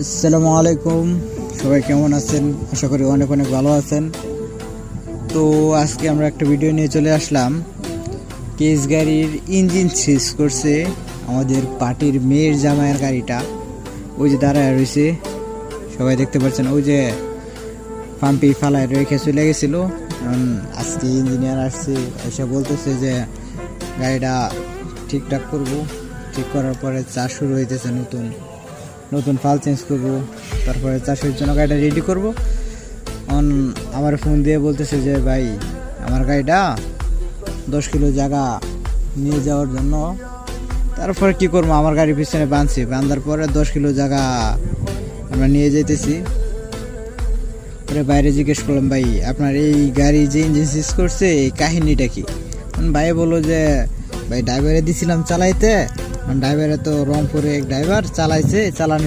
আসসালামু আলাইকুম, সবাই কেমন আছেন? আশা করি অনেক অনেক ভালো আছেন। তো আজকে আমরা একটা ভিডিও নিয়ে চলে আসলাম। কেস গাড়ির ইঞ্জিন সিজ করছে আমাদের পার্টির মেয়ের জামাইয়ের গাড়িটা। ওই যে দাঁড়ায় রয়েছে, সবাই দেখতে পাচ্ছেন। ওই যে পাম্পি ফালায় রেখে চলে গেছিল। আজকে ইঞ্জিনিয়ার আসছে, এসে বলতেছে যে গাড়িটা ঠিকঠাক করব। ঠিক করার পরে চাষ শুরু হইতেছে, নতুন নতুন ফাল চেঞ্জ করব, তারপরে চাষের জন্য গাড়িটা রেডি করব। আমার ফোন দিয়ে বলতেছে যে ভাই, আমার গাড়িটা 10 কিলো জায়গা নিয়ে যাওয়ার জন্য। তারপরে কি করবো, আমার গাড়ির পিছনে বাঁধার পরে 10 কিলো জায়গা আমরা নিয়ে যেতেছি। পরে বাইরে জিজ্ঞেস করলাম, ভাই আপনার এই গাড়ি যে ইঞ্জিন সিজ করছে এই কাহিনীটা কি? ভাই বললো যে ভাই ড্রাইভারে দিছিলাম চালাইতে, ড্রাইভারে তো রংপুরে এক ড্রাইভার চালানো